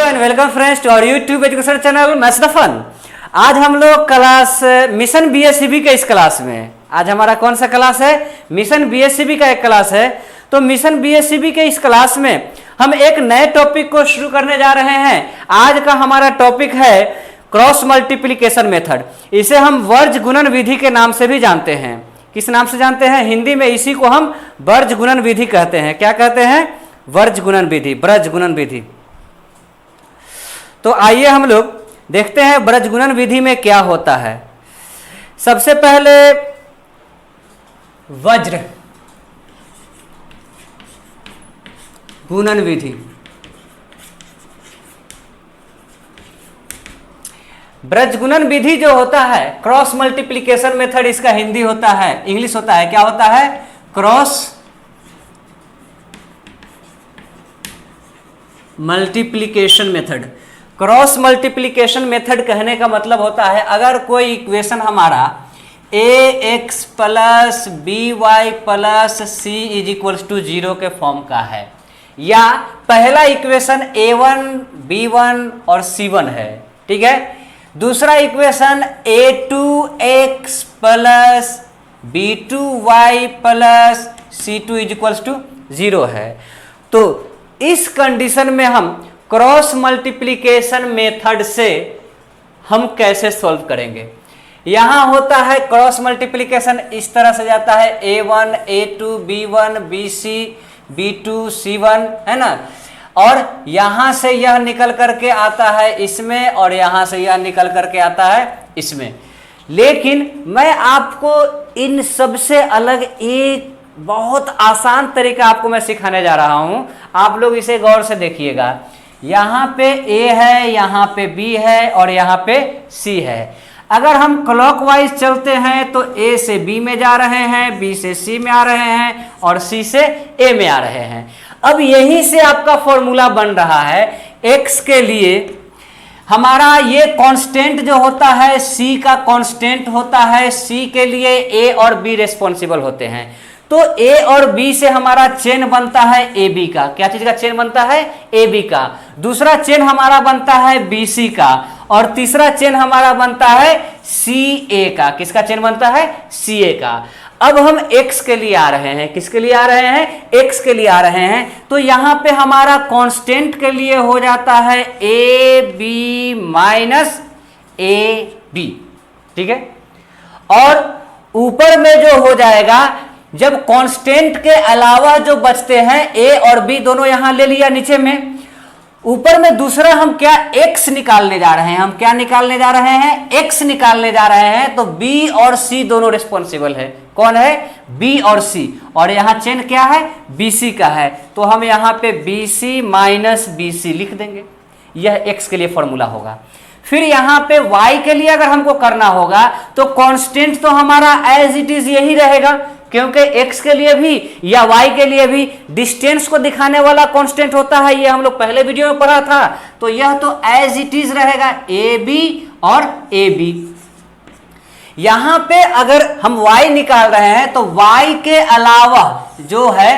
And welcome friends to our YouTube education channel maths the fun. आज हम लोग class mission BSCB के इस क्लास में, आज हमारा कौन सा क्लास है? मिशन बीएससीबी का एक क्लास है। तो मिशन बीएससीबी के इस क्लास में हम एक नए टॉपिक को शुरू करने जा रहे हैं। आज का हमारा टॉपिक है क्रॉस मल्टीप्लिकेशन मेथड। इसे हम वर्ज गुणन विधि के नाम से भी जानते हैं। किस नाम से जानते हैं? हिंदी में इसी को हम वर्ज गुणन विधि कहते हैं। क्या कहते हैं? वर्ज गुणन विधि, ब्रज गुणन विधि। तो आइए हम लोग देखते हैं ब्रज गुणन विधि में क्या होता है। सबसे पहले वज्र गुणन विधि। ब्रज गुणन विधि जो होता है, क्रॉस मल्टीप्लिकेशन मेथड इसका हिंदी होता है, इंग्लिश होता है। क्या होता है? Cross multiplication method. Cross multiplication method कहने का मतलब होता है, अगर कोई इक्वेशन हमारा ax plus B Y plus C is equals to 0 के फॉर्म का है, या पहला इक्वेशन a1 b1 और c1 है, ठीक है। दूसरा equation a2x plus b2y plus c2 is equals to 0 है, तो इस कंडीशन में हम क्रॉस मल्टीप्लिकेशन मेथड से हम कैसे सॉल्व करेंगे। यहां होता है क्रॉस मल्टीप्लिकेशन इस तरह से जाता है, a1 a2 b1 bc b2 c1, है ना। और यहां से यह निकल करके आता है इसमें, और यहां से यह निकल करके आता है इसमें। लेकिन मैं आपको इन सबसे अलग एक बहुत आसान तरीका आपको मैं सिखाने जा रहा हूं। आप लोग इसे गौर से देखिएगा। यहां पे A है, यहां पे B है और यहां पे C है। अगर हम क्लॉकवाइज चलते हैं तो A से B में जा रहे हैं, B से C में आ रहे हैं और C से A में आ रहे हैं। अब यहीं से आपका फॉर्मूला बन रहा है X के लिए। हमारा ये कांस्टेंट जो होता है C का कांस्टेंट होता है, C के लिए A और B रेस्पॉन्सिबल होते हैं। तो A और B से हमारा चेन बनता है AB का। क्या चीज का चेन बनता है? AB का। दूसरा चेन हमारा बनता है BC का, और तीसरा चेन हमारा बनता है CA का। किसका चेन बनता है? CA का। अब हम X के लिए आ रहे हैं। किसके लिए आ रहे हैं? X के लिए आ रहे हैं। तो यहां पे हमारा कांस्टेंट के लिए हो जाता है AB माइनस AB, ठीक है। और ऊपर में जो हो जाएगा, जब कांस्टेंट के अलावा जो बचते हैं A और B दोनों यहां ले लिया नीचे में, ऊपर में दूसरा हम क्या X निकालने जा रहे हैं। हम क्या निकालने जा रहे हैं? X निकालने जा रहे हैं। तो B और C दोनों रिस्पॉन्सिबल है। कौन है? B और C। और यहां चेन क्या है? BC का है। तो हम यहां पे BC माइनस BC लिख देंगे। यह X के लिए फॉर्मूला होगा। फिर यहां पे Y के लिए अगर हमको करना होगा तो कांस्टेंट तो हमारा एज इट इज यही रहेगा, क्योंकि X के लिए भी या Y के लिए भी डिस्टेंस को दिखाने वाला कांस्टेंट होता है। ये हम लोग पहले वीडियो में पढ़ा था। तो यह तो एज इट इज रहेगा, AB और AB। यहां पे अगर हम Y निकाल रहे हैं तो Y के अलावा जो है,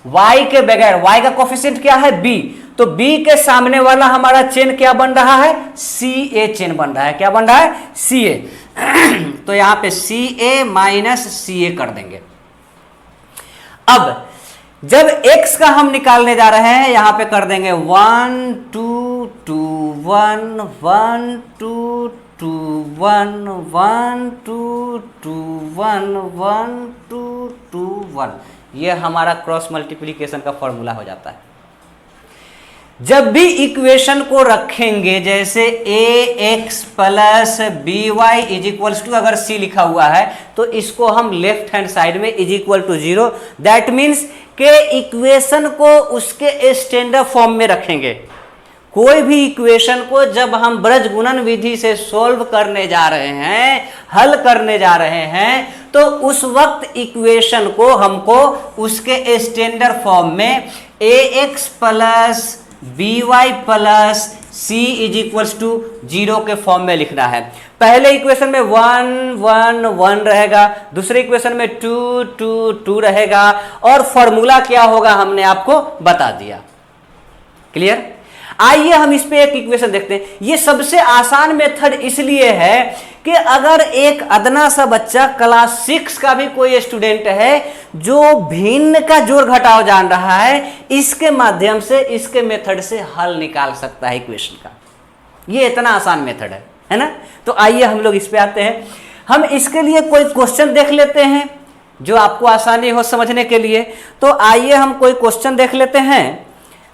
Y के बगैर, Y का कोफिशिएंट क्या है? B। तो B के सामने वाला हमारा चेन क्या बन रहा है? CA चेन बन रहा है। क्या बन रहा है? CA। तो यहां पे CA माइनस CA कर देंगे। अब जब X का हम निकालने जा रहे हैं, यहां पे कर देंगे 1 2 2 1 1 2 2 1 1 2 2 1 1 2 2 1। यह हमारा क्रॉस मल्टीप्लिकेशन का फॉर्मूला हो जाता है। जब भी इक्वेशन को रखेंगे, जैसे ax plus B Y is equals to, अगर c लिखा हुआ है तो इसको हम लेफ्ट हैंड साइड में is equal to 0, that means के इक्वेशन को उसके स्टैंडर्ड फॉर्म में रखेंगे। कोई भी इक्वेशन को जब हम ब्रज गुणन विधि से सॉल्व करने जा रहे हैं, हल करने जा रहे हैं, तो उस वक्त इक्वेशन को हमको उसके स्टैंडर्ड फॉर्म में ax plus B Y plus C is equals to 0 के फॉर्म में लिखना है। पहले इक्वेशन में 1 1 1 रहेगा, दूसरे इक्वेशन में 2 2 2 रहेगा, और फॉर्मूला क्या होगा हमने आपको बता दिया। क्लियर? आइए हम इस पे एक इक्वेशन देखते हैं। ये सबसे आसान मेथड इसलिए है कि अगर एक अदना सा बच्चा क्लास 6 का भी कोई स्टूडेंट है जो भिन्न का जोड़ घटाव जान रहा है, इसके माध्यम से इसके मेथड से हल निकाल सकता है इक्वेशन का। ये इतना आसान मेथड है ना। तो आइए हम लोग इस पे आते हैं। हम इसके लिए कोई क्वेश्चन देख लेते हैं जो आपको आसानी हो समझने के लिए। तो आइए हम कोई क्वेश्चन देख लेते हैं।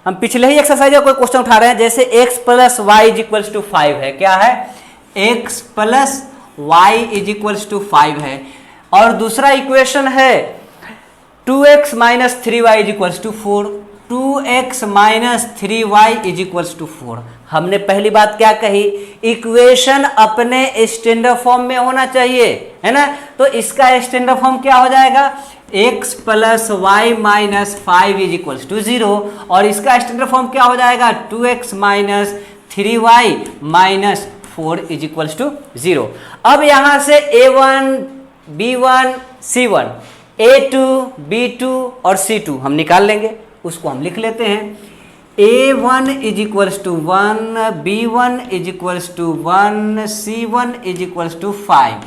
हम पिछले ही एक्सरसाइज का कोई क्वेश्चन उठा रहे हैं, जैसे x plus Y is equals to 5 है। क्या है? x plus Y is equals to 5 है। और दूसरा इक्वेशन है 2x minus 3y is equals to 4। 2x minus 3y is equals to 4। हमने पहली बात क्या कही? इक्वेशन अपने स्टैंडर्ड फॉर्म में होना चाहिए, है ना। तो इसका स्टैंडर्ड फॉर्म क्या हो जाएगा? x plus Y minus 5 is equals to 0। और इसका स्टैंडर्ड फॉर्म क्या हो जाएगा? 2x minus 3y minus 4 is equals to 0। अब यहां से a1, b1, c1, a2, b2 और c2 हम निकाल लेंगे। उसको हम लिख लेते हैं। a1 is equals to 1, b1 is equals to 1, c1 is equals to 5।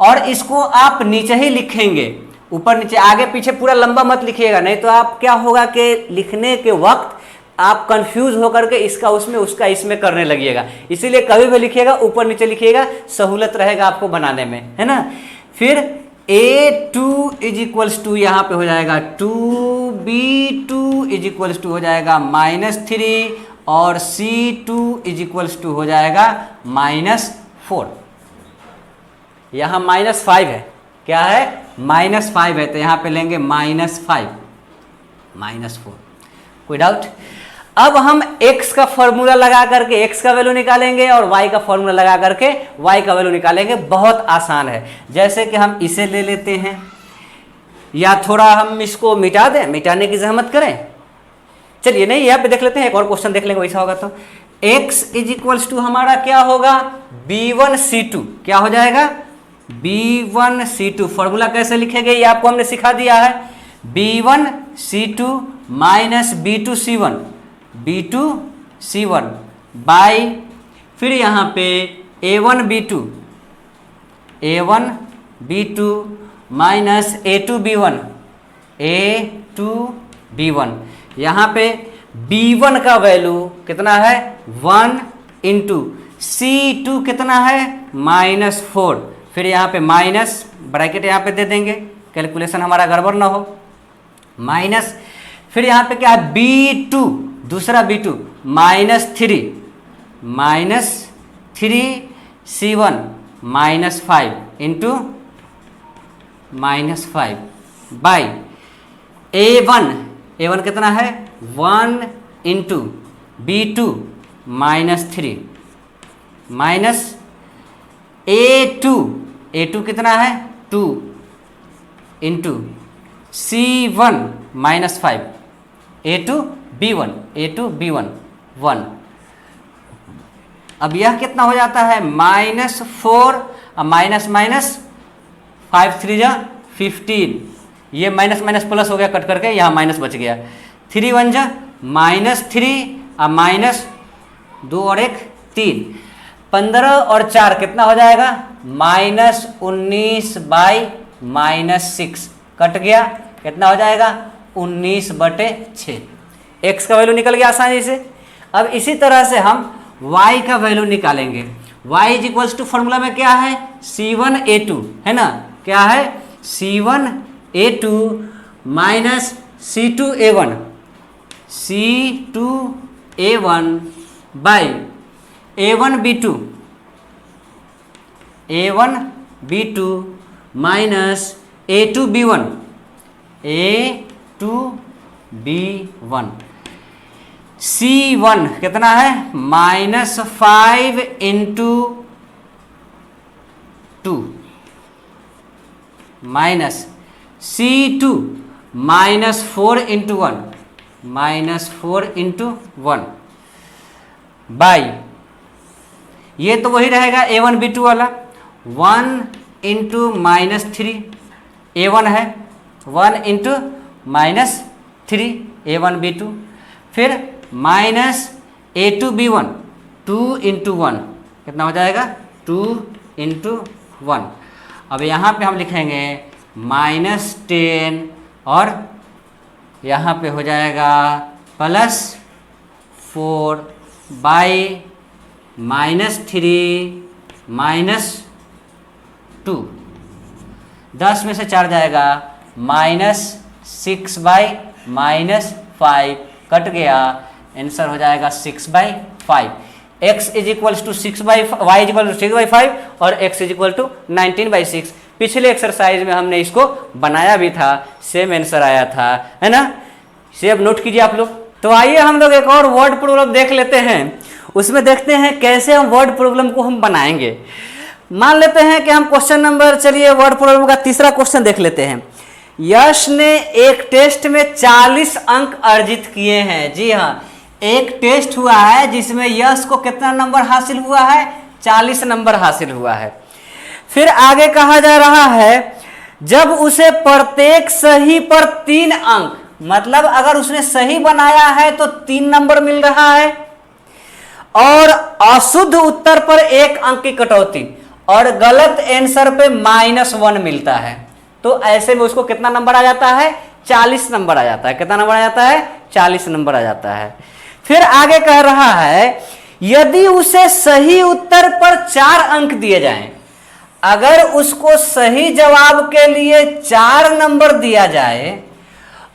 और इसको आप नीचे ही लिखेंगे, ऊपर नीचे, आगे पीछे पूरा लंबा मत लिखिएगा, नहीं तो आप क्या होगा कि लिखने के वक्त आप कंफ्यूज होकर के इसका उसमें उसका इसमें करने लगिएगा। इसीलिए कभी भी लिखिएगा ऊपर नीचे लिखिएगा, सहूलत रहेगा आपको बनाने में, है ना। फिर a2 इज इक्वल्स टू यहाँ पे हो जाएगा 2, b2 इज इक्वल्स टू हो जाएगा -3 और c2 इज इक्वल्स टू हो जाएगा -4। यहाँ -5 है। क्या है? -5 है, तो यहाँ पे लेंगे -5, -4। कोई डाउट? अब हम x का फॉर्मूला लगा करके x का वैल्यू निकालेंगे और y का फॉर्मूला लगा करके y का वैल्यू निकालेंगे। बहुत आसान है। जैसे कि हम इसे ले लेते हैं, या थोड़ा हम इसको मिटा दें, मिटाने की जहमत करें। चलिए, नहीं, यहाँ पे देख लेते हैं, एक और क्वेश्चन देख लेंगे वैसा होगा तो। x इज इक्वल्स टू हमारा क्या होगा? b1c2। क्या हो जाएगा? b1c2। फॉर्मूला कैसे लिखेंगे ये आपको हमने सिखा दिया है। b1c2 minus b2c1, b2c1 by, फिर यहाँ पे a1b2 माइनस a2b1 यहाँ पे b1 का वैल्यू कितना है? 1 इंटू c2 कितना है? -4। फिर यहाँ पे माइनस ब्रैकेट यहाँ पे दे देंगे, कैलकुलेशन हमारा गड़बड़ ना हो। माइनस, फिर यहाँ पे क्या है? b2, दूसरा b2 -3 c1 -5 into -5 by a1 कितना है? 1 इंटू b2 -3 माइनस a2 कितना है? 2 इंटू c1 -5 a2b1 1। अब यह कितना हो जाता है? -4 माइनस 5 3 जा 15। ये माइनस माइनस प्लस हो गया, कट करके यहाँ माइनस बच गया। 3 1 जा -3 -2 और 1 3। 15 और 4 कितना हो जाएगा? -19 बाई -6 कट गया, कितना हो जाएगा? 19/6। x का वैल्यू निकल गया आसानी से। अब इसी तरह से हम y का वैल्यू निकालेंगे। y is equals to formula में क्या है? c1a2, है ना। क्या है? c1a2 minus c2a1 by a1b2 minus a2b1 c1 कितना है? -5 into 2 minus c2 -4 into 1 -4 into 1 by, ये तो वही रहेगा a1b2 वाला। 1 इंटू -3 a1 है, 1 इंटू -3 a1b2, फिर माइनस A2B1 2 इंटू 1 कितना हो जाएगा 2 इंटू 1। अब यहाँ पे हम लिखेंगे -10 और यहाँ पे हो जाएगा +4 बाई -3 -2, 10 में से 4 जाएगा -6 बाई -5 कट गया, आंसर हो जाएगा 6/5। x is equal to 6/5, y is equal to 6/5 और x इज इक्वल टू 19/6। पिछले एक्सरसाइज में हमने इसको बनाया भी था, सेम आंसर आया था, है ना। सेव नोट कीजिए आप लोग। तो आइए हम लोग एक और वर्ड प्रॉब्लम देख लेते हैं, उसमें देखते हैं कैसे हम वर्ड प्रॉब्लम को हम बनाएंगे। मान लेते हैं कि हम क्वेश्चन नंबर, चलिए वर्ड प्रॉब्लम का तीसरा क्वेश्चन देख लेते हैं। यश ने एक टेस्ट में 40 अंक अर्जित किए हैं। जी हाँ, एक टेस्ट हुआ है जिसमें यश को कितना नंबर हासिल हुआ है, 40 नंबर हासिल हुआ है। फिर आगे कहा जा रहा है जब उसे प्रत्येक सही पर 3 अंक, मतलब अगर उसने सही बनाया है तो 3 नंबर मिल रहा है, और अशुद्ध उत्तर पर 1 अंक की कटौती और गलत आंसर पे -1 मिलता है, तो ऐसे में उसको कितना नंबर आ जाता है, 40 नंबर आ जाता है। कितना नंबर आ जाता है, 40 नंबर आ जाता है। फिर आगे कह रहा है यदि उसे सही उत्तर पर 4 अंक दिए जाएं, अगर उसको सही जवाब के लिए 4 नंबर दिया जाए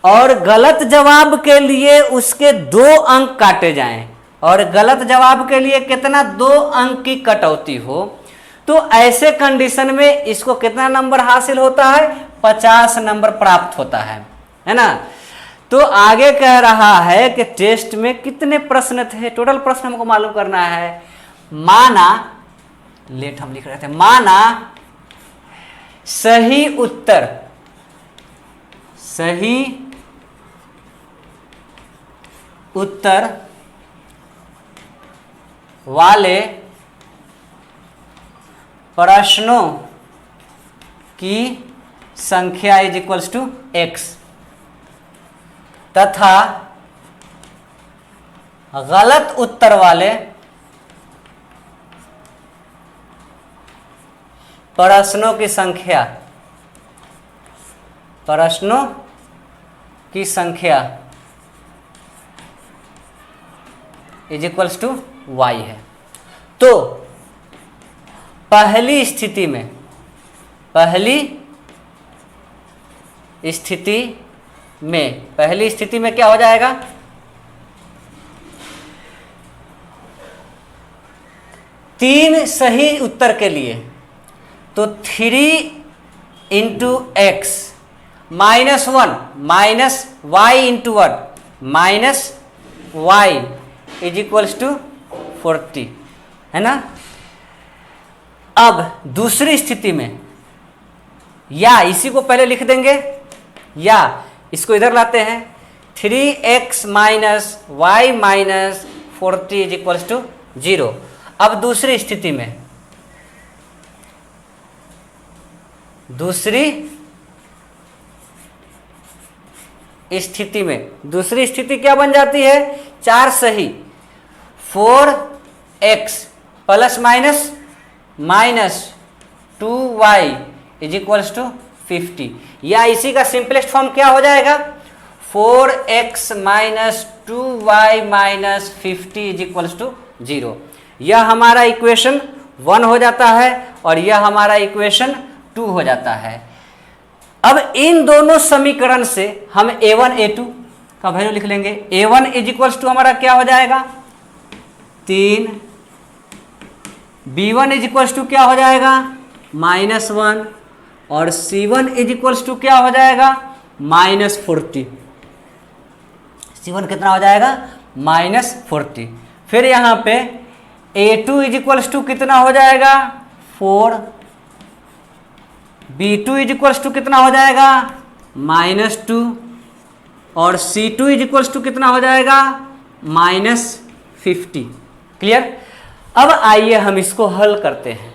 और गलत जवाब के लिए उसके 2 अंक काटे जाएं और गलत जवाब के लिए कितना 2 अंक की कटौती हो, तो ऐसे कंडीशन में इसको कितना नंबर हासिल होता है, 50 नंबर प्राप्त होता है ना। तो आगे कह रहा है कि टेस्ट में कितने प्रश्न थे, टोटल प्रश्न हमको मालूम करना है। माना, लेट हम लिख रहे थे, माना सही उत्तर वाले प्रश्नों की संख्या इज इक्वल्स टू x तथा गलत उत्तर वाले प्रश्नों की संख्या इज इक्वल्स टू y है। तो पहली स्थिति में क्या हो जाएगा, 3 सही उत्तर के लिए तो 3 into x -1 minus y into 1 minus y is equals to 40, है ना। अब दूसरी स्थिति में, या इसी को पहले लिख देंगे या इसको इधर लाते हैं, 3x minus y minus 40 is equals to 0। अब दूसरी स्थिति क्या बन जाती है, 4 सही, 4x plus minus 2y is equals to 50, या इसी का सिंपलेस्ट फॉर्म क्या हो जाएगा, 4x minus 2y minus 50 is equals to 0। यह हमारा इक्वेशन 1 हो जाता है और यह हमारा इक्वेशन 2 हो जाता है। अब इन दोनों समीकरण से हम a1 a2 का वैल्यू लिख लेंगे। a1 इज इक्वल्स टू हमारा क्या हो जाएगा, 3, b1 इज इक्वल्स टू क्या हो जाएगा, -1, और c1 इज इक्वल्स टू क्या हो जाएगा, -40। c1 कितना हो जाएगा, -40। फिर यहाँ पे a2 इज इक्वल्स टू कितना हो जाएगा, 4, b2 इज इक्वल्स टू कितना हो जाएगा, -2, और c2 इज इक्वल्स टू कितना हो जाएगा, -50। क्लियर। अब आइए हम इसको हल करते हैं।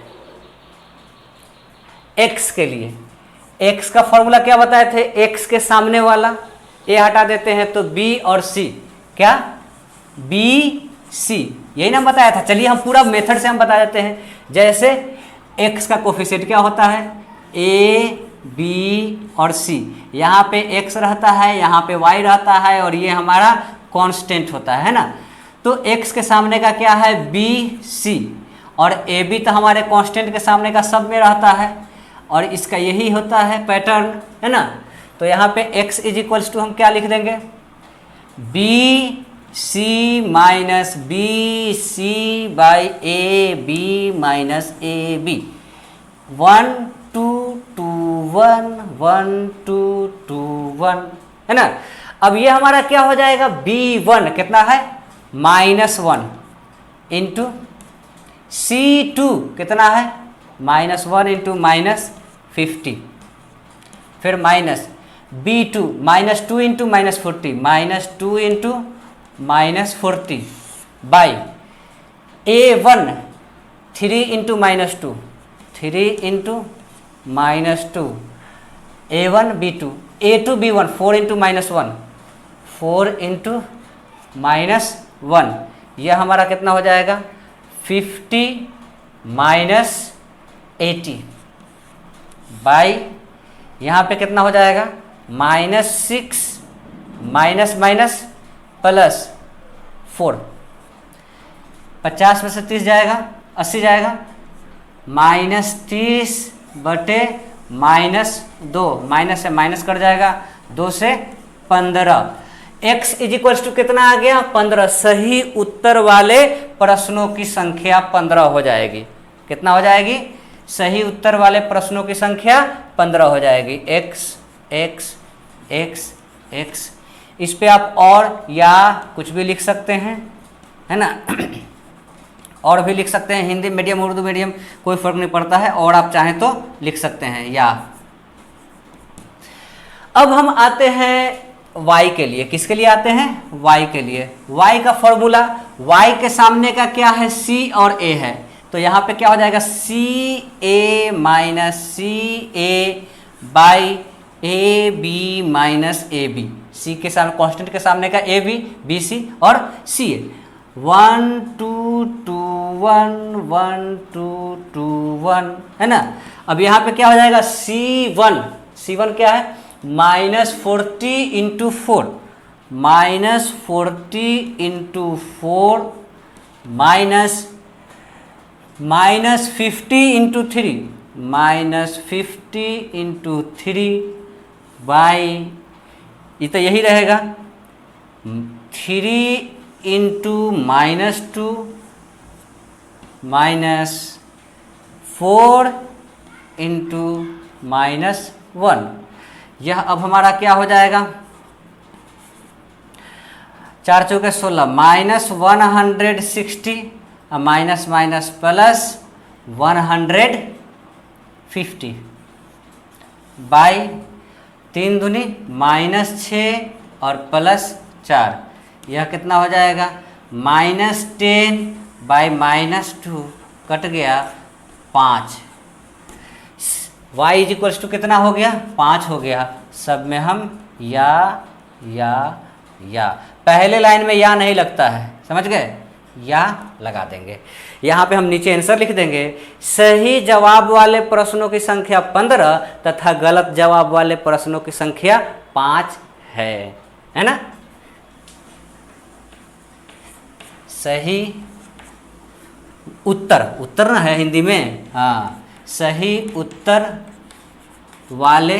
x के लिए x का फॉर्मूला क्या बताए थे, x के सामने वाला a हटा देते हैं तो b और c, क्या b सी, यही ना बताया था। चलिए हम पूरा मेथड से हम बता देते हैं। जैसे x का कोफिशिएंट क्या होता है, a, b और c। यहाँ पे x रहता है, यहाँ पे y रहता है, और ये हमारा कांस्टेंट होता है ना। तो x के सामने का क्या है, b, c, और a b तो हमारे कांस्टेंट के सामने का सब में रहता है, और इसका यही होता है पैटर्न, है ना। तो यहाँ पे x इज इक्वल्स टू हम क्या लिख देंगे, B C minus B C by A B minus A B, 1 2 2 1 1 2 2 1, है ना। अब ये हमारा क्या हो जाएगा, b1 कितना है, -1 इंटू c2 कितना है, -1 इंटू -50, फिर minus b2 -2 into -40, -2 into -40 by a1 3 into -2, 3 into -2, a1 b2, a2 b1 4 into -1, 4 into -1, यह हमारा कितना हो जाएगा, 50 -80 बाई यहाँ पे कितना हो जाएगा, -6 माइनस प्लस 4, 50 में से 30 जाएगा, 80 जाएगा, -30 बटे -2, माइनस से माइनस कट जाएगा, 2 से 15, x इज इक्वल्स टू कितना आ गया, 15। सही उत्तर वाले प्रश्नों की संख्या 15 हो जाएगी। कितना हो जाएगी, सही उत्तर वाले प्रश्नों की संख्या 15 हो जाएगी। x x x x, इस पे आप और या कुछ भी लिख सकते हैं, है ना। और भी लिख सकते हैं, हिंदी मीडियम उर्दू मीडियम कोई फर्क नहीं पड़ता है, और आप चाहें तो लिख सकते हैं या। अब हम आते हैं y के लिए। किसके लिए आते हैं, y के लिए। y का फॉर्मूला, y के सामने का क्या है, c और a है, तो यहाँ पे क्या हो जाएगा, C A minus C A by A B minus A B. सी के सामने कांस्टेंट के सामने का ए बी, बी सी और सी ए, 1 2 2 1 1 2 2 1, है ना। अब यहाँ पे क्या हो जाएगा, C1 क्या है, -40 into 4, -40 into 4 -50 into 3, -50 into 3 by, ये तो यही रहेगा, 3 इंटू -2 -4 इंटू -1। यह अब हमारा क्या हो जाएगा, 4 चौके 16, -160 माइनस माइनस प्लस 150 बाई 3 दूनी -6 और +4, यह कितना हो जाएगा, -10 बाई -2 कट गया 5। y इज इक्वल्स टू कितना हो गया, 5 हो गया। सब में हम या पहले लाइन में या नहीं लगता है, समझ गए, या लगा देंगे। यहाँ पे हम नीचे आंसर लिख देंगे, सही जवाब वाले प्रश्नों की संख्या 15 तथा गलत जवाब वाले प्रश्नों की संख्या 5 है ना। सही उत्तर ना है हिंदी में, हाँ, सही उत्तर वाले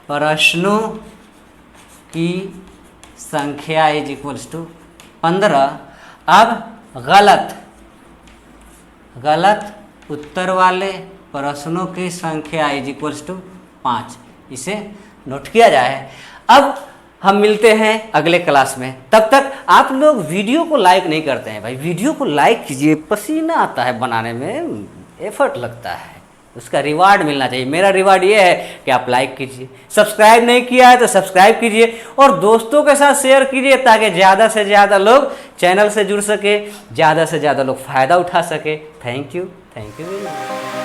प्रश्नों की संख्या इज इक्वल्स टू 15। अब गलत उत्तर वाले प्रश्नों की संख्या इज इक्वल्स टू 5, इसे नोट किया जाए। अब हम मिलते हैं अगले क्लास में, तब तक आप लोग वीडियो को लाइक नहीं करते हैं भाई, वीडियो को लाइक कीजिए, पसीना आता है बनाने में, एफर्ट लगता है, उसका रिवार्ड मिलना चाहिए। मेरा रिवार्ड ये है कि आप लाइक कीजिए, सब्सक्राइब नहीं किया है तो सब्सक्राइब कीजिए और दोस्तों के साथ शेयर कीजिए, ताकि ज़्यादा से ज़्यादा लोग चैनल से जुड़ सके, ज़्यादा से ज़्यादा लोग फ़ायदा उठा सके। Thank you very much.